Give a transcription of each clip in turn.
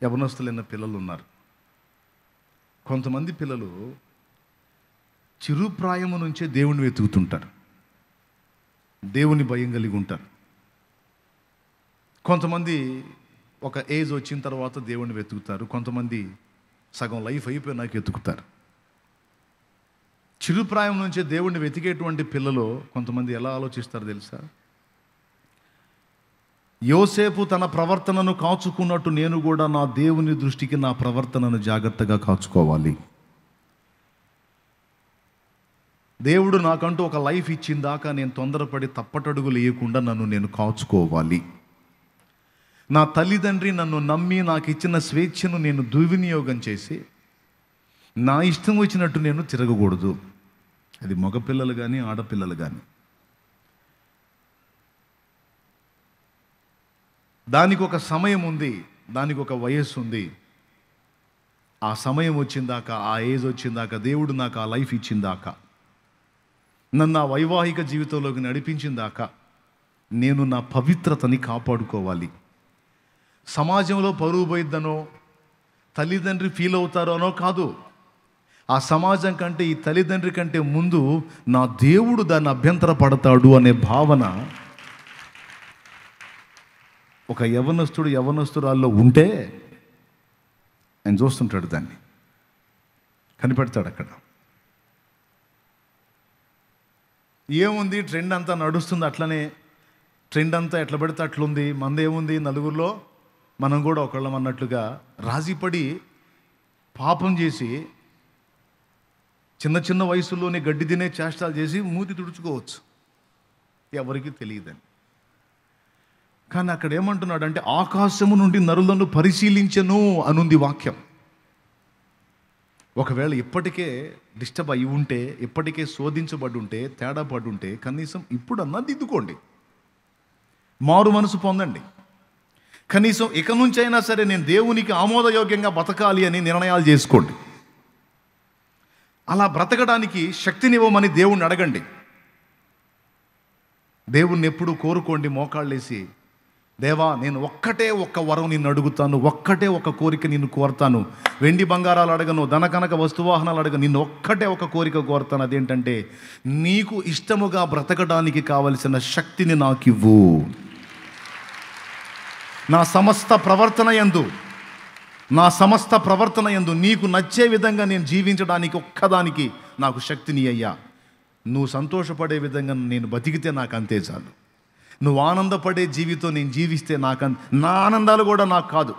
యవనస్తులైన పిల్లలు ఉన్నారు. కొంతమంది పిల్లలు చిరుప్రాయము నుంచే దేవుని వెతుకుతుంటారు, దేవుని భయం కలిగి ఉంటారు. కొంతమంది ఒక ఏజ్ వచ్చిన తర్వాత దేవుని వెతుకుతారు, కొంతమంది సగం లైఫ్ అయిపోయినాక వెతుకుతారు. చిరుప్రాయం నుంచే దేవుణ్ణి వెతికేటువంటి పిల్లలు కొంతమంది ఎలా ఆలోచిస్తారు తెలుసా? యోసేపు తన ప్రవర్తనను కాచుకున్నట్టు నేను కూడా నా దేవుని దృష్టికి నా ప్రవర్తనను జాగ్రత్తగా కాచుకోవాలి. దేవుడు నాకంటూ ఒక లైఫ్ ఇచ్చిందాకా నేను తొందరపడి తప్పటడుగులు వేయకుండా నన్ను నేను కాచుకోవాలి. నా తల్లిదండ్రి నన్ను నమ్మి నాకు ఇచ్చిన స్వేచ్ఛను నేను దుర్వినియోగం చేసి నా ఇష్టం వచ్చినట్టు నేను తిరగకూడదు. అది మగపిల్లలు కానీ ఆడపిల్లలు కానీ. దానికి ఒక సమయం ఉంది, దానికి ఒక వయస్సు ఉంది. ఆ సమయం వచ్చిందాకా, ఆ ఏజ్ వచ్చిందాకా, దేవుడు నాకు ఆ లైఫ్ ఇచ్చిందాకా, నన్ను ఆ వైవాహిక జీవితంలోకి నడిపించిందాకా నేను నా పవిత్రతని కాపాడుకోవాలి. సమాజంలో పరువు పోయిద్దనో, తల్లిదండ్రి ఫీల్ అవుతారో అనో కాదు. ఆ సమాజం కంటే, ఈ తల్లిదండ్రి కంటే ముందు నా దేవుడు దాన్ని అభ్యంతర పడతాడు అనే భావన ఒక యవనస్తురాల్లో ఉంటే ఆయన చూస్తుంటాడు, దాన్ని కనిపెడతాడు. అక్కడ ఏముంది, ట్రెండ్ అంతా నడుస్తుంది అట్లనే, ట్రెండ్ అంతా ఎట్లా పెడితే అట్లుంది, మందేముంది నలుగురిలో మనం కూడా ఒకళ్ళం అన్నట్లుగా రాజీపడి పాపం చేసి చిన్న చిన్న వయసులోనే గడ్డి తినే చేష్టాలు చేసి మూతి తుడుచుకోవచ్చు, ఎవరికి తెలియదని. కానీ అక్కడ ఏమంటున్నాడు అంటే, ఆకాశము నుండి నరులను పరిశీలించెను అనుంది వాక్యం. ఒకవేళ ఇప్పటికే డిస్టర్బ్ అయి ఉంటే, ఇప్పటికే శోధించబడి ఉంటే, తేడా పడి ఉంటే, కనీసం ఇప్పుడన్నా దిద్దుకోండి, మారు మనసు పొందండి. కనీసం ఇక నుంచైనా సరే నేను దేవునికి ఆమోదయోగ్యంగా బతకాలి అని నిర్ణయాలు చేసుకోండి. అలా బ్రతకడానికి శక్తినివ్వమని దేవుణ్ణి అడగండి. దేవుణ్ణి ఎప్పుడూ కోరుకోండి, మోకాళ్ళేసి, దేవా నేను ఒక్క వరం నిన్ను అడుగుతాను, ఒక్కటే ఒక కోరిక నిన్ను కోరుతాను, వెండి బంగారాలు అడగను, ధనకనక వస్తువాహనాలు అడగను, నిన్ను ఒక్కటే ఒక కోరిక కోరుతాను. అదేంటంటే నీకు ఇష్టముగా బ్రతకడానికి కావలసిన శక్తిని నాకివ్వు. నా సమస్త ప్రవర్తన యందు నీకు నచ్చే విధంగా నేను జీవించడానికి ఒక్కదానికి నాకు శక్తిని అయ్యా. నువ్వు సంతోషపడే విధంగా నేను బతికితే నాకు అంతే చాలు. నువ్వు ఆనందపడే జీవితం నేను జీవిస్తే నా ఆనందాలు కూడా నాకు కాదు,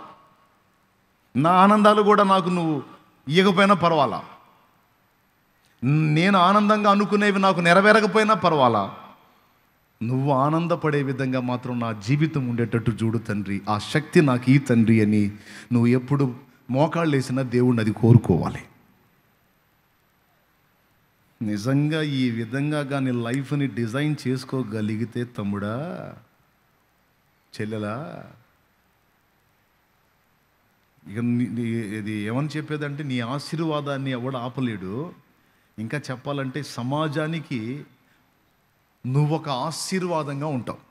నా ఆనందాలు కూడా నాకు నువ్వు ఇవ్వకపోయినా పర్వాలా, నేను ఆనందంగా అనుకునేవి నాకు నెరవేరకపోయినా పర్వాలా, నువ్వు ఆనందపడే విధంగా మాత్రం నా జీవితం ఉండేటట్టు చూడు తండ్రి, ఆ శక్తి నాకు ఈ తండ్రి అని నువ్వు ఎప్పుడు మోకాళ్ళు వేసినా దేవుణ్ణి అది కోరుకోవాలి. నిజంగా ఈ విధంగా కానీ లైఫ్ని డిజైన్ చేసుకోగలిగితే తమ్ముడా, చెల్లెలా, ఇక ఇది ఏమని చెప్పేదంటే నీ ఆశీర్వాదాన్ని ఎవడు ఆపలేడు. ఇంకా చెప్పాలంటే సమాజానికి నువ్వు ఒక ఆశీర్వాదంగా ఉంటావు.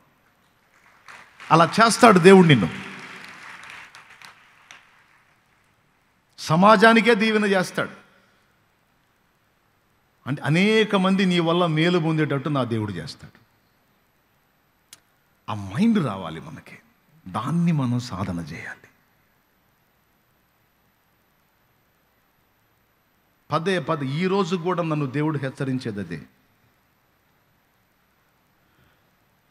అలా చేస్తాడు దేవుడు నిన్ను, సమాజానికే దీవెన చేస్తాడు. అంటే అనేక మంది నీ వల్ల మేలు పొందేటట్టు నా దేవుడు చేస్తాడు. ఆ మైండ్ రావాలి మనకి, దాన్ని మనం సాధన చేయాలి. పదే ఈ రోజు కూడా నన్ను దేవుడు హెచ్చరించేది అదే.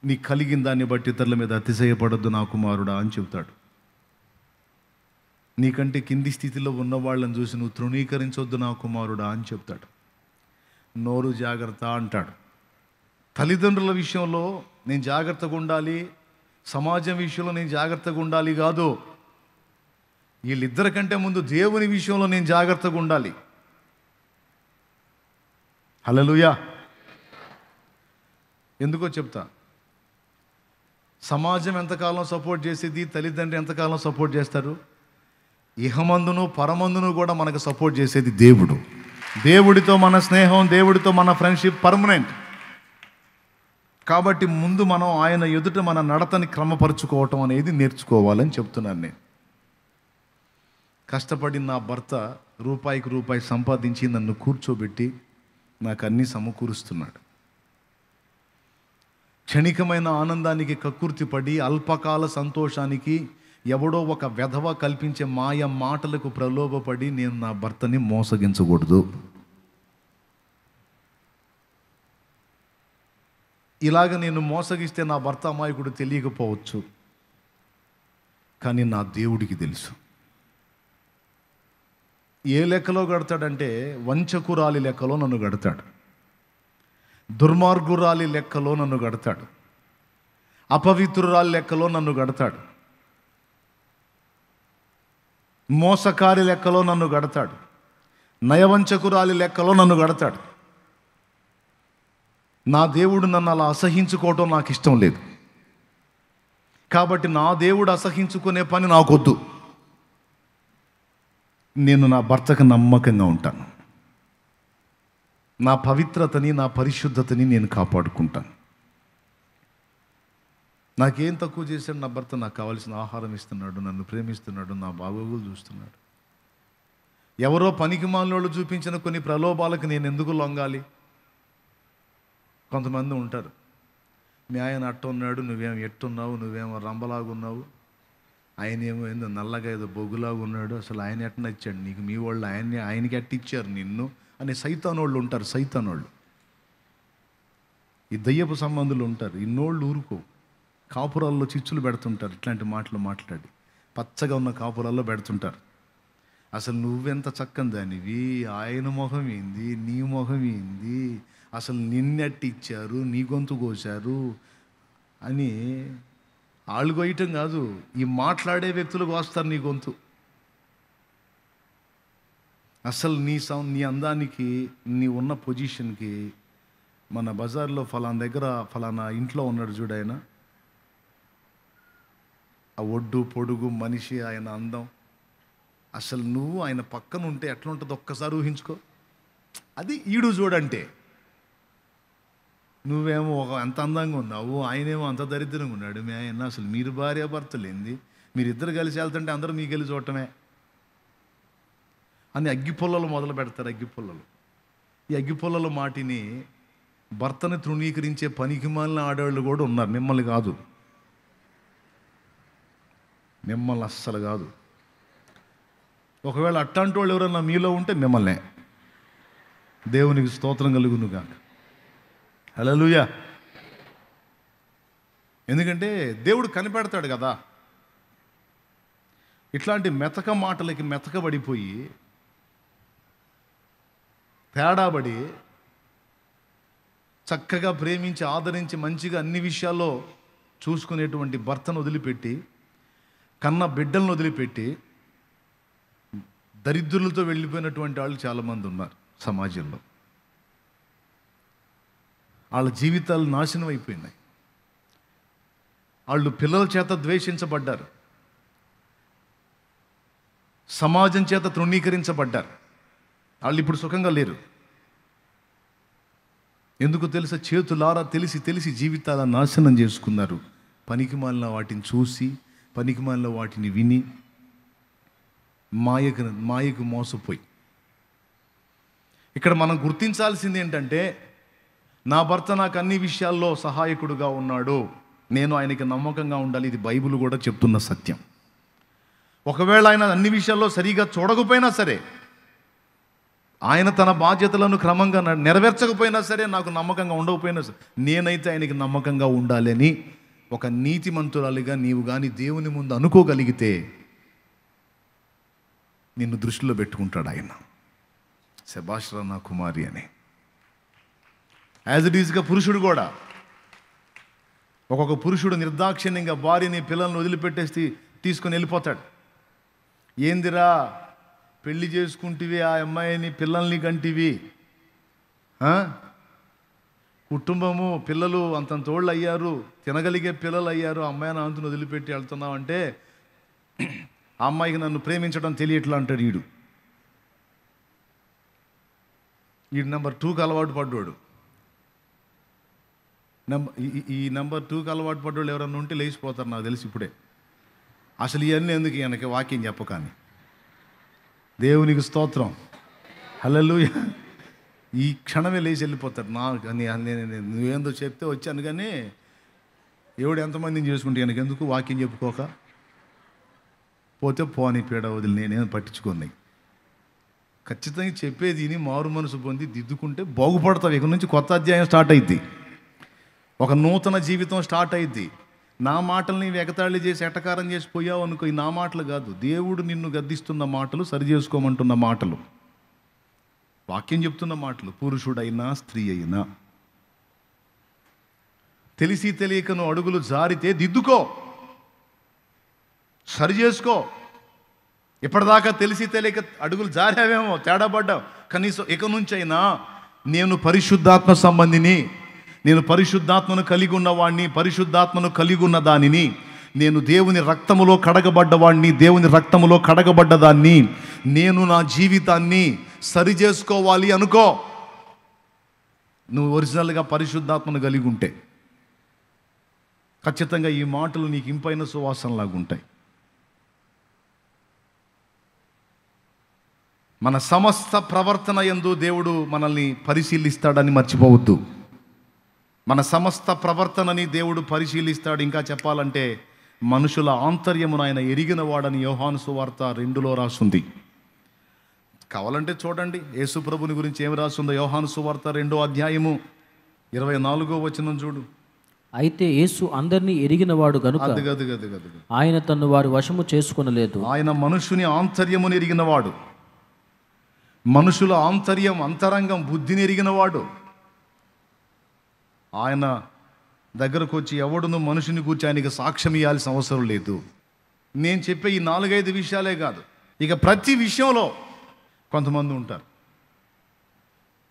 నీ కలిగిన దాన్ని బట్టి ఇతరుల మీద అతిశయపడద్దు నా కుమారుడా అని చెబుతాడు. నీకంటే కింది స్థితిలో ఉన్న వాళ్ళని చూసి నువ్వు తృణీకరించొద్దు నా కుమారుడా అని చెప్తాడు. నోరు జాగ్రత్త అంటాడు. తల్లిదండ్రుల విషయంలో నేను జాగ్రత్తగా ఉండాలి, సమాజం విషయంలో నేను జాగ్రత్తగా ఉండాలి కాదు, వీళ్ళిద్దరికంటే ముందు దేవుని విషయంలో నేను జాగ్రత్తగా ఉండాలి. హల్లెలూయా. ఎందుకో చెప్తా. సమాజం ఎంతకాలం సపోర్ట్ చేసేది, తల్లిదండ్రులు ఎంతకాలం సపోర్ట్ చేస్తారు? ఇహమందును పరమందును కూడా మనకు సపోర్ట్ చేసేది దేవుడు. దేవుడితో మన స్నేహం, దేవుడితో మన ఫ్రెండ్షిప్ పర్మనెంట్. కాబట్టి ముందు మనం ఆయన ఎదుట మన నడతని క్రమపరుచుకోవటం అనేది నేర్చుకోవాలని చెప్తున్నాను నేను. కష్టపడి నా భర్త రూపాయికి రూపాయి సంపాదించి నన్ను కూర్చోబెట్టి నాకు అన్నీ సమకూరుస్తున్నాడు. క్షణికమైన ఆనందానికి కక్కుర్తిపడి అల్పకాల సంతోషానికి ఎవడో ఒక వెధవ కల్పించే మాయ మాటలకు ప్రలోభపడి నేను నా భర్తని మోసగించకూడదు. ఇలాగ నేను మోసగిస్తే నా భర్త అమాయకుడు తెలియకపోవచ్చు, కానీ నా దేవుడికి తెలుసు. ఏ లెక్కలో గడతాడంటే వంచకురాలి లెక్కలో నన్ను గడతాడు, దుర్మార్గురాలి లెక్కలో నన్ను గడతాడు, అపవిత్రురాలి లెక్కలో నన్ను గడతాడు, మోసకారి లెక్కలో నన్ను గడతాడు, నయవంచకురాలి లెక్కలో నన్ను గడతాడు. నా దేవుడు నన్ను అలా అసహించుకోవటం నాకు ఇష్టం లేదు. కాబట్టి నా దేవుడు అసహించుకునే పని నాకొద్దు. నేను నా భర్తకు నమ్మకంగా ఉంటాను. నా పవిత్రతని, నా పరిశుద్ధతని నేను కాపాడుకుంటాను. నాకేం తక్కువ చేశాడు నా భర్త? నాకు కావాల్సిన ఆహారం ఇస్తున్నాడు, నన్ను ప్రేమిస్తున్నాడు, నా బాగోగులు చూస్తున్నాడు. ఎవరో పనికి మాలినోళ్ళు చూపించిన కొన్ని ప్రలోభాలకు నేను ఎందుకు లొంగాలి? కొంతమంది ఉంటారు, మీ ఆయన అట్టున్నాడు, నువ్వేమో ఎట్టున్నావు, నువ్వేమో రంబలాగున్నావు, ఆయన ఏమో ఏందో నల్లగా ఏదో బొగ్గులాగా ఉన్నాడు, అసలు ఆయన ఎట్ట ఇచ్చాడు నీకు, మీ వాళ్ళు ఆయనకి ఎట్టిచ్చారు నిన్ను అని సైతానోళ్ళు ఉంటారు. సైతానోళ్ళు, ఈ దయ్యపు సంబంధులు ఉంటారు. ఇన్నోళ్ళు ఊరుకో, కాపురాల్లో చిచ్చులు పెడుతుంటారు. ఇట్లాంటి మాటలు మాట్లాడి పచ్చగా ఉన్న కాపురాల్లో పెడుతుంటారు. అసలు నువ్వెంత చక్కని దానివి, ఆయన మొహం ఏంది, నీ మొహం ఏంది, అసలు నిన్నెట్టి ఇచ్చారు, నీ గొంతు కోశారు అని వాళ్ళు కొయ్యటం కాదు, ఈ మాట్లాడే వ్యక్తులు కోస్తారు నీ గొంతు. అసలు నీ అందానికి, నీ ఉన్న పొజిషన్కి, మన బజార్లో ఫలానా దగ్గర ఫలానా ఇంట్లో ఉన్నాడు చూడు ఆయన, ఆ ఒడ్డు పొడుగు మనిషి, ఆయన అందం, అసలు నువ్వు ఆయన పక్కన ఉంటే ఎట్లా ఉంటుందో ఒక్కసారి ఊహించుకో. అది ఈడు చూడంటే, నువ్వేమో ఎంత అందంగా ఉన్నావు, ఆయనేమో అంత దరిద్రంగా ఉన్నాడు. మీ ఆయన అసలు మీరు భార్యాభర్తలు ఏంది, మీరిద్దరు కలిసి వెళ్తుంటే అందరూ మీకు వెళ్ళి చూడటమే అని అగ్గిపుల్లలు మొదలు పెడతారు. అగ్గిపుల్లలు, ఈ అగ్గిపుల్లల మాటిని భర్తని తృణీకరించే పనికిమాలిన ఆడవాళ్ళు కూడా ఉన్నారు. మిమ్మల్ని కాదు, మిమ్మల్ని అస్సలు కాదు. ఒకవేళ అట్లాంటి వాళ్ళు ఎవరన్నా మీలో ఉంటే మిమ్మల్నే. దేవునికి స్తోత్రం కలుగును గాక. హల్లెలూయా. ఎందుకంటే దేవుడు కనిపెడతాడు కదా. ఇట్లాంటి మెతక మాటలకి మెతకబడిపోయి తేడాబడి చక్కగా ప్రేమించి ఆదరించి మంచిగా అన్ని విషయాల్లో చూసుకునేటువంటి భర్తను వదిలిపెట్టి, కన్న బిడ్డలను వదిలిపెట్టి దరిద్రులతో వెళ్ళిపోయినటువంటి వాళ్ళు చాలామంది ఉన్నారు సమాజంలో. వాళ్ళ జీవితాలు నాశనం అయిపోయినాయి. వాళ్ళు పిల్లల చేత ద్వేషించబడ్డారు, సమాజం చేత తృణీకరించబడ్డారు. వాళ్ళు ఇప్పుడు సుఖంగా లేరు. ఎందుకు తెలుసా? చేతులారా తెలిసి తెలిసి జీవితాల నాశనం చేసుకున్నారు. పనికిమాలిన వాటిని చూసి, పనికిమాలిన వాటిని విని, మాయకు మోసపోయి. ఇక్కడ మనం గుర్తించాల్సింది ఏంటంటే, నా భర్త నాకు అన్ని విషయాల్లో సహాయకుడుగా ఉన్నాడు, నేను ఆయనకి నమ్మకంగా ఉండాలి. ఇది బైబిల్ కూడా చెప్తున్న సత్యం. ఒకవేళ ఆయన అన్ని విషయాల్లో సరిగా చూడకపోయినా సరే, ఆయన తన బాధ్యతలను క్రమంగా నెరవేర్చకపోయినా సరే, నాకు నమ్మకంగా ఉండకపోయినా సరే, నేనైతే ఆయనకి నమ్మకంగా ఉండాలని ఒక నీతిమంతురాలిగా నీవు కానీ దేవుని ముందు అనుకోగలిగితే నిన్ను దృష్టిలో పెట్టుకుంటాడు ఆయన. శభాష్ రా నా కుమారి అని. యాజ్ ఇట్ ఈజ్గా పురుషుడు కూడా, ఒక్కొక్క పురుషుడు నిర్దాక్షిణ్యంగా భార్యని పిల్లల్ని వదిలిపెట్టేసి తీసుకొని వెళ్ళిపోతాడు. ఏందిరా పెళ్లి చేసుకుంటివి, ఆ అమ్మాయిని పిల్లల్ని కంటివి, కుటుంబము పిల్లలు అంతంతోళ్ళు అయ్యారు, తినగలిగే పిల్లలు అయ్యారు, అమ్మాయిని అంతుని వదిలిపెట్టి వెళ్తున్నావు అంటే, ఆ అమ్మాయికి నన్ను ప్రేమించడం తెలియట్లా అంటాడు ఈడు. నెంబర్ 2కి అలవాటు పడ్డాడు. ఈ నెంబర్ 2కి అలవాటు పడ్డాడు ఎవరన్నా ఉంటే లేచిపోతారు నాకు తెలిసి ఇప్పుడే. అసలు ఇవన్నీ ఎందుకు ఈయనకి వాక్యం చెప్పకాని. దేవునికి స్తోత్రం. హల్లెలూయా. ఈ క్షణమే లేచి వెళ్ళిపోతాడు. నువ్వేందో చెప్తే వచ్చాను, కానీ ఎవడు ఎంతమందిని చేసుకుంటే ఎందుకు వాక్యం చెప్పుకోక పోతే పోని పీడ వదిలి నేనేం పట్టించుకోని. ఖచ్చితంగా చెప్పేది మారు మనసు పొంది దిద్దుకుంటే బాగుపడతావు. ఇక నుంచి కొత్త అధ్యాయం స్టార్ట్ అయింది, ఒక నూతన జీవితం స్టార్ట్ అయింది. నా మాటల్ని ఎగతాళి చేసి ఎటకారం చేసి పోయావు అనుకో, ఈ నా మాటలు కాదు, దేవుడు నిన్ను గద్దిస్తున్న మాటలు, సరి చేసుకోమంటున్న మాటలు, వాక్యం చెప్తున్న మాటలు. పురుషుడైనా స్త్రీ అయినా తెలిసి తెలియక నువ్వు అడుగులు జారితే దిద్దుకో, సరి చేసుకో. ఇప్పటిదాకా తెలిసి తెలియక అడుగులు జారావేమో, తేడా పడ్డావు. కనీసం ఇక నుంచైనా నేను పరిశుద్ధాత్మ సంబంధిని, నేను పరిశుద్ధాత్మను కలిగి ఉన్నవాడిని, పరిశుద్ధాత్మను కలిగి ఉన్న దానిని, నేను దేవుని రక్తములో కడగబడ్డవాడిని, దేవుని రక్తములో కడగబడ్డదాన్ని, నేను నా జీవితాన్ని సరి చేసుకోవాలి అనుకో. నువ్వు ఒరిజినల్గా పరిశుద్ధాత్మను కలిగి ఉంటే ఖచ్చితంగా ఈ మాటలు నీకు ఇంపైన సువాసనలాగా ఉంటాయి. మన సమస్త ప్రవర్తన యందు దేవుడు మనల్ని పరిశీలిస్తాడని మర్చిపోవద్దు. మన సమస్త ప్రవర్తనని దేవుడు పరిశీలిస్తాడు. ఇంకా చెప్పాలంటే మనుషుల ఆంతర్యమును ఆయన ఎరిగిన వాడని యోహాను సువార్త 2లో రాసుంది. కావాలంటే చూడండి, యేసు ప్రభుని గురించి ఏమి రాస్తుందో. యోహాను సువార్త 2వ అధ్యాయము 24వ వచనం చూడు. అయితే యేసు అందరినీ ఎరిగినవాడు గనుక ఆయన తన్ను వారి వశము చేసుకొనలేదు. ఆయన మనుషుని ఆంతర్యమును ఎరిగినవాడు, మనుషుల ఆంతర్యం, అంతరంగం, బుద్ధిని ఎరిగినవాడు. ఆయన దగ్గరకు వచ్చి ఎవడును మనుషుని కూర్చి ఆయనకి సాక్ష్యం ఇవ్వాల్సిన అవసరం లేదు. నేను చెప్పే ఈ 4-5 విషయాలే కాదు, ఇక ప్రతి విషయంలో కొంతమంది ఉంటారు.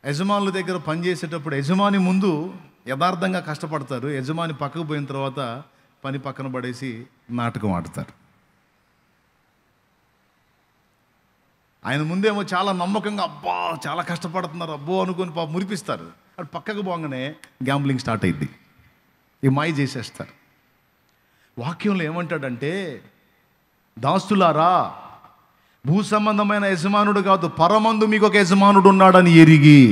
యజమానుల దగ్గర పనిచేసేటప్పుడు యజమాని ముందు యథార్థంగా కష్టపడతారు, యజమాని పక్కకు పోయిన తర్వాత పని పక్కన పడేసి నాటకం ఆడతారు. ఆయన ముందేమో చాలా నమ్మకంగా అబ్బా చాలా కష్టపడుతున్నారు అబ్బో అనుకొని పాప మురిపిస్తారు. అది పక్కకు పోగానే గ్యాంబ్లింగ్ స్టార్ట్ అయింది, ఈ మాయ చేసేస్తారు. వాక్యంలో ఏమంటాడంటే, దాస్తులారా, భూ సంబంధమైన యజమానుడు కాదు, పరమందు మీకు ఒక యజమానుడు ఉన్నాడని ఎరిగి,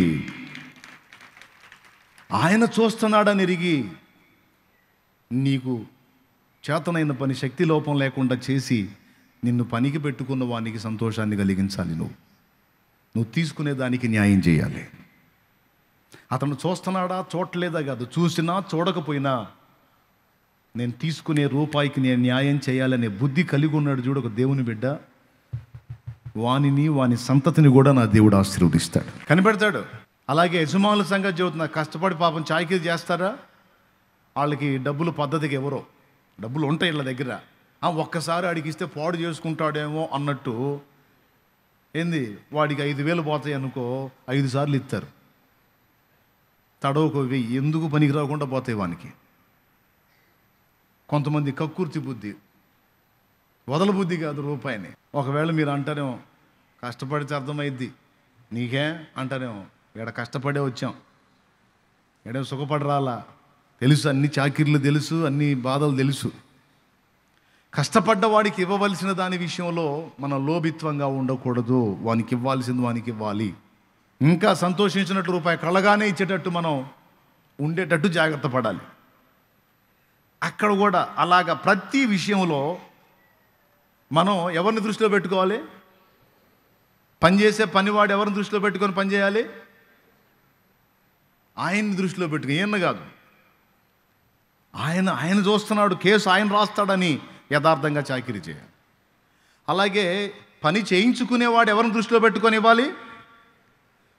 ఆయన చూస్తున్నాడని ఎరిగి, నీకు చేతనైన పని శక్తి లోపం లేకుండా చేసి నిన్ను పనికి పెట్టుకున్న వానికి సంతోషాన్ని కలిగించాలి. నువ్వు తీసుకునే దానికి న్యాయం చేయాలి. అతను చూస్తున్నాడా చూడలేదా కాదు, చూసినా చూడకపోయినా నేను తీసుకునే రూపాయికి నేను న్యాయం చేయాలనే బుద్ధి కలిగి ఉన్నాడు చూడు ఒక దేవుని బిడ్డ. వానిని వాని సంతతిని కూడా నా దేవుడు ఆశీర్వదిస్తాడు, కనిపెడతాడు. అలాగే యజమానుల సంగతి చెబుతున్నా, కష్టపడి పాపం చాకిరీ చేస్తారా, వాళ్ళకి డబ్బులు పద్ధతికి ఎవరో డబ్బులు ఉంటాయి వీళ్ళ దగ్గర, ఒక్కసారి అడిగిస్తే పాడు చేసుకుంటాడేమో అన్నట్టు ఏంది, వాడికి 5,000 పోతాయి అనుకో, 5 సార్లు ఇస్తారు. తడవకు 1000 ఎందుకు పనికి రాకుండా పోతాయి వానికి. కొంతమంది కక్కుర్తి బుద్ధి, వదల బుద్ధి కాదు రూపాయిని. ఒకవేళ మీరు అంటారేమో కష్టపడితే అర్థమైద్ది నీకే అంటారేమో, ఇక్కడ కష్టపడే వచ్చాం, ఎడేమో సుఖపడి రాలా, తెలుసు అన్ని చాకిర్లు తెలుసు, అన్ని బాధలు తెలుసు. కష్టపడ్డ వాడికి ఇవ్వవలసిన దాని విషయంలో మనం లోభిత్వంగా ఉండకూడదు. వానికి ఇవ్వాల్సింది వానికి ఇవ్వాలి. ఇంకా సంతోషించినట్టు రూపాయి కళ్ళగానే ఇచ్చేటట్టు మనం ఉండేటట్టు జాగ్రత్త పడాలి. అక్కడ కూడా అలాగా ప్రతి విషయంలో మనం ఎవరిని దృష్టిలో పెట్టుకోవాలి? పనిచేసే పనివాడు ఎవరిని దృష్టిలో పెట్టుకొని పనిచేయాలి? ఆయన్ని దృష్టిలో పెట్టుకుని, ఈయన కాదు, ఆయన చూస్తున్నాడు, కేసు ఆయన రాస్తాడని యథార్థంగా చాకిరీ చేయాలి. అలాగే పని చేయించుకునేవాడు ఎవరిని దృష్టిలో పెట్టుకొని ఇవ్వాలి?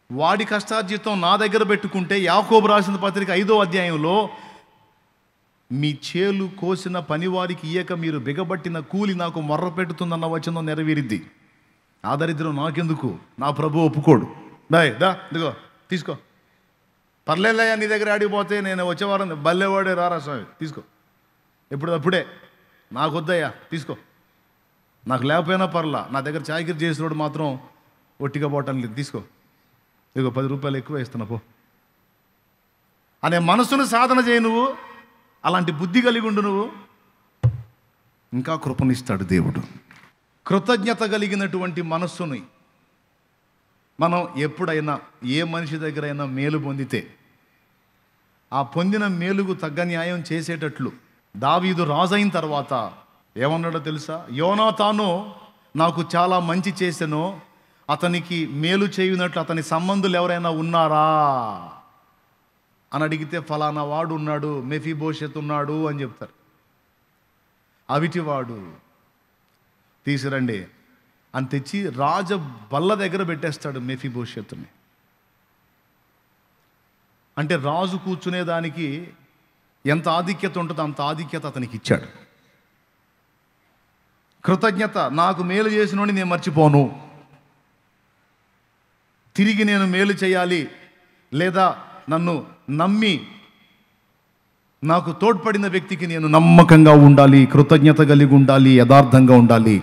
వాడి కష్టార్జితం నా దగ్గర పెట్టుకుంటే, యాకోబు రాసిన పత్రిక 5వ అధ్యాయంలో, మీ చేలు కోసిన పనివారికి ఇయ్యక మీరు బిగబట్టిన కూలి నాకు మొర్ర పెట్టుతుందన్న వచనం నెరవేరిద్ది. ఆ దరిద్రం నాకెందుకు, నా ప్రభు ఒప్పుకోడు. ఇదిగో తీసుకో, పర్లేదయ్యా నీ దగ్గర ఆడిపోతే నేను వచ్చేవారం బల్లెవాడే రారా స్వామి, తీసుకో, అప్పుడే నాకు వద్దయ్యా తీసుకో, నాకు లేకపోయినా పర్లా, నా దగ్గర చాకిరీ చేసినోడు మాత్రం ఒట్టిగా పోవటం లేదు, తీసుకో, ఇదిగో 10 రూపాయలు ఎక్కువ ఇస్తున్నా పో అనే మనసును సాధన చేయి. నువ్వు అలాంటి బుద్ధి కలిగి ఉండు, నువ్వు ఇంకా కృపనిస్తాడు దేవుడు. కృతజ్ఞత కలిగినటువంటి మనస్సుని మనం ఎప్పుడైనా ఏ మనిషి దగ్గరైనా మేలు పొందితే ఆ పొందిన మేలుకు తగ్గ న్యాయం చేసేటట్లు దావీదు రాజు అయిన తర్వాత ఏమన్నాడో తెలుసా? యోనాతాను నాకు చాలా మంచి చేసెను, అతనికి మేలు చేయునట్లు అతని సంబంధులు ఎవరైనా ఉన్నారా అని అడిగితే ఫలానా వాడు ఉన్నాడు, మెఫీబోషెత్ ఉన్నాడు అని చెప్తారు. అవిటివాడు తీసురండి అని తెచ్చి రాజ బల్ల దగ్గర పెట్టేస్తాడు మెఫీబోషెత్తుని. అంటే రాజు కూర్చునేదానికి ఎంత ఆధిక్యత ఉంటుందో అంత ఆధిక్యత అతనికి ఇచ్చాడు. కృతజ్ఞత, నాకు మేలు చేసినోని నేను మర్చిపోను, తిరిగి నేను మేలు చేయాలి, లేదా నన్ను నమ్మి నాకు తోడ్పడిన వ్యక్తికి నేను నమ్మకంగా ఉండాలి, కృతజ్ఞత కలిగి ఉండాలి, యథార్థంగా ఉండాలి.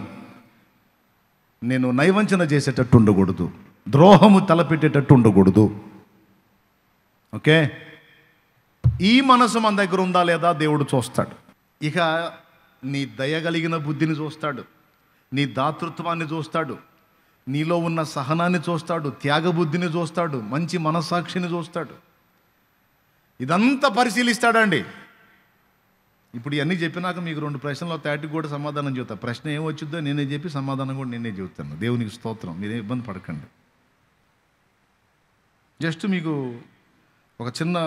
నేను నైవంచన చేసేటట్టు ఉండకూడదు, ద్రోహము తలపెట్టేటట్టు ఉండకూడదు. ఓకే, ఈ మనసు మన దగ్గర ఉందా లేదా దేవుడు చూస్తాడు. ఇక నీ దయగలిగిన బుద్ధిని చూస్తాడు, నీ దాతృత్వాన్ని చూస్తాడు, నీలో ఉన్న సహనాన్ని చూస్తాడు, త్యాగబుద్ధిని చూస్తాడు, మంచి మనస్సాక్షిని చూస్తాడు. ఇదంతా పరిశీలిస్తాడండి. ఇప్పుడు ఇవన్నీ చెప్పినాక మీకు 2 ప్రశ్నలు తాటికి కూడా సమాధానం చెబుతా. ప్రశ్న ఏం వచ్చిందో నేనే చెప్పి సమాధానం కూడా నేనే చెబుతాను. దేవునికి స్తోత్రం, మీరేం ఇబ్బంది పడకండి. జస్ట్ మీకు ఒక చిన్న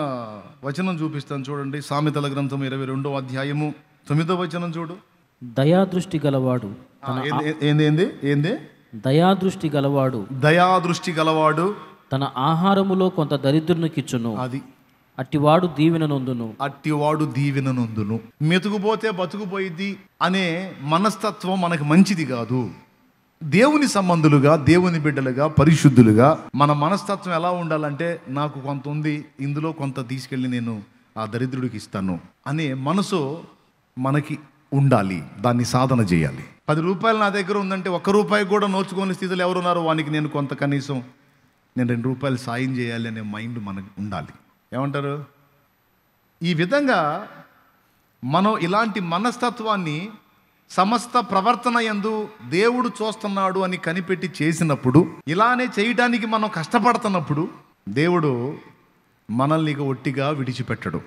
వచనం చూపిస్తాను చూడండి. సామెతల గ్రంథం 22వ అధ్యాయము 9వ వచనం చూడు. దయాదృష్టి గలవాడు ఏంది దయాదృష్టి గలవాడు తన ఆహారములో కొంత దరిద్రునికిచ్చును, అది అట్టివాడు దీవెన నొందును. మెతుకుపోతే బతుకుపోయిద్ది అనే మనస్తత్వం మనకు మంచిది కాదు. దేవుని సంబంధులుగా, దేవుని బిడ్డలుగా, పరిశుద్ధులుగా మన మనస్తత్వం ఎలా ఉండాలంటే, నాకు కొంత ఉంది, ఇందులో కొంత తీసుకెళ్ళి నేను ఆ దరిద్రుడికి ఇస్తాను అనే మనసు మనకి ఉండాలి. దాన్ని సాధన చేయాలి. 10 రూపాయలు నా దగ్గర ఉందంటే 1 రూపాయి కూడా నోచుకోని స్థితిలో ఎవరున్నారు, వానికి నేను కొంత కనీసం నేను 2 రూపాయలు సాయం చేయాలి అనే మైండ్ మనకు ఉండాలి. ఏమంటారు? ఈ విధంగా మనం ఇలాంటి మనస్తత్వాన్ని సమస్త ప్రవర్తన యందు దేవుడు చూస్తున్నాడు అని కనిపెట్టి చేసినప్పుడు, ఇలానే చేయడానికి మనం కష్టపడుతున్నప్పుడు దేవుడు మనల్ని ఒట్టిగా విడిచిపెట్టడు.